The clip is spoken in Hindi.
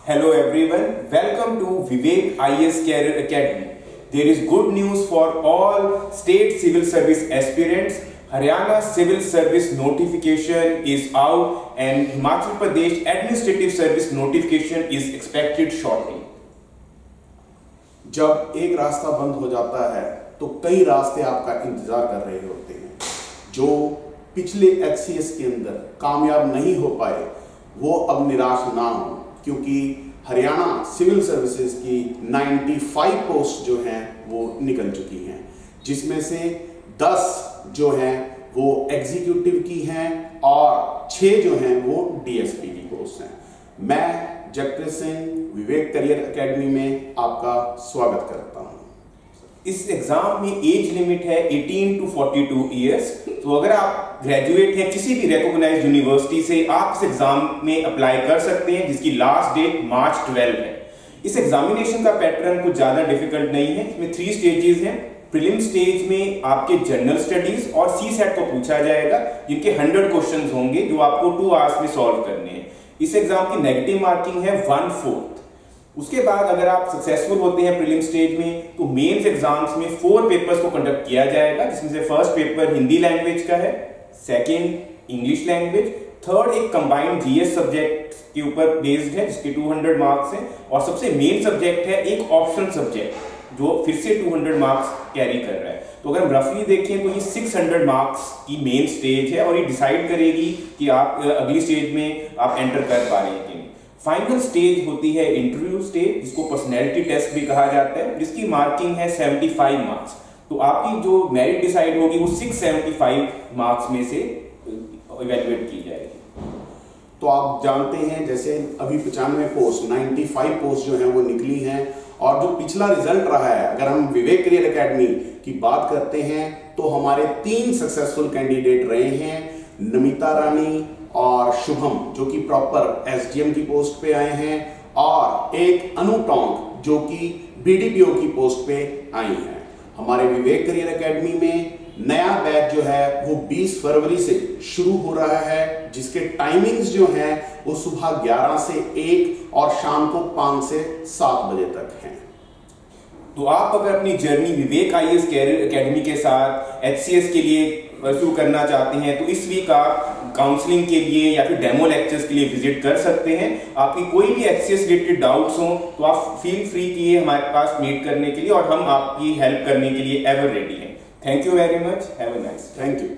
Hello everyone, welcome to Vivek IAS Career Academy. There is good news for all state civil service aspirants. Haryana civil service notification is out and Himachal Pradesh administrative service notification is expected shortly. जब एक रास्ता बंद हो जाता है तो कई रास्ते आपका इंतजार कर रहे होते हैं। जो पिछले HCS के अंदर कामयाब नहीं हो पाए वो अब निराश ना हो, क्योंकि हरियाणा सिविल सर्विसेज की 95 पोस्ट जो हैं वो निकल चुकी हैं, जिसमें से 10 जो हैं वो एग्जीक्यूटिव की हैं और 6 जो हैं वो DSP की पोस्ट हैं। मैं जगप्रीत सिंह विवेक करियर एकेडमी में आपका स्वागत करता हूं। इस एग्जाम में एज लिमिट है 18 to 42 ईयर्स। तो अगर आप ग्रेजुएट हैं किसी भी रिकॉग्नाइज्ड यूनिवर्सिटी से, आप इस एग्जाम में अप्लाई कर सकते हैं, जिसकी लास्ट डेट March 12 है। इस एग्जामिनेशन का पैटर्न कुछ ज्यादा डिफिकल्ट नहीं है। इसमें 3 स्टेजेस हैं। प्रीलिम स्टेज में आपके जनरल स्टडीज और CSAT को पूछा जाएगा, जिनके 100 क्वेश्चंस होंगे जो आपको 2 आवर्स में सॉल्व करने हैं। इस एग्जाम की नेगेटिव मार्किंग है 1/4। उसके बाद अगर आप सक्सेसफुल होते हैं प्रीलिम स्टेज में तो मेंस एग्जाम्स में 4 पेपर्स को कंडक्ट किया जाएगा, जिसमें से फर्स्ट पेपर हिंदी लैंग्वेज का है, सेकंड इंग्लिश लैंग्वेज, थर्ड एक कंबाइंड GS सब्जेक्ट के ऊपर बेस्ड है जिसके 200 मार्क्स हैं, और सबसे मेन सब्जेक्ट है एक ऑप्शनल सब्जेक्ट जो फिर से 200 मार्क्स कैरी कर रहा है। तो अगर हम रफली देखें तो ये 600 मार्क्स की मेन स्टेज है और ये डिसाइड करेगी कि आप अगली स्टेज में आप एंटर कर पा रहे हैं कि नहीं। फाइनल स्टेज होती है इंटरव्यू स्टेज, जिसको पर्सनैलिटी टेस्ट भी कहा जाता है, जिसकी मार्किंग है 75 मार्क्स। तो आपकी जो मेरिट डिसाइड होगी वो 675 मार्क्स में से इवैल्यूएट की जाएगी। तो आप जानते हैं जैसे अभी 95 पोस्ट 95 पोस्ट जो हैं वो निकली हैं, और जो पिछला रिजल्ट रहा है, अगर हम विवेक करियर एकेडमी की बात करते हैं तो हमारे 3 सक्सेसफुल कैंडिडेट रहे हैं, नमिता रानी और शुभम जो कि प्रॉपर SDM की पोस्ट पे आए हैं, और एक अनु टोंग जो कि BDPO की पोस्ट पे आई हैं। हमारे विवेक करियर एकेडमी में नया बैच जो है वो 20 फरवरी से शुरू हो रहा है, जिसके टाइमिंग्स जो हैं वो सुबह 11 से 1 और शाम को 5 से 7 बजे तक हैं। तो आप अगर अपनी जर्नी विवेक IAS कैरियर एकेडमी के साथ HCS के लिए परस्यू करना चाहते हैं तो इस वीक आप काउंसलिंग के लिए या फिर डेमो लेक्चर्स के लिए विजिट कर सकते हैं। आपकी कोई भी HCS रिलेटेड डाउट्स हो तो आप फील फ्री किए हमारे पास मीट करने के लिए, और हम आपकी हेल्प करने के लिए एवर रेडी हैं। Thank you very much, have a nice. Thank you.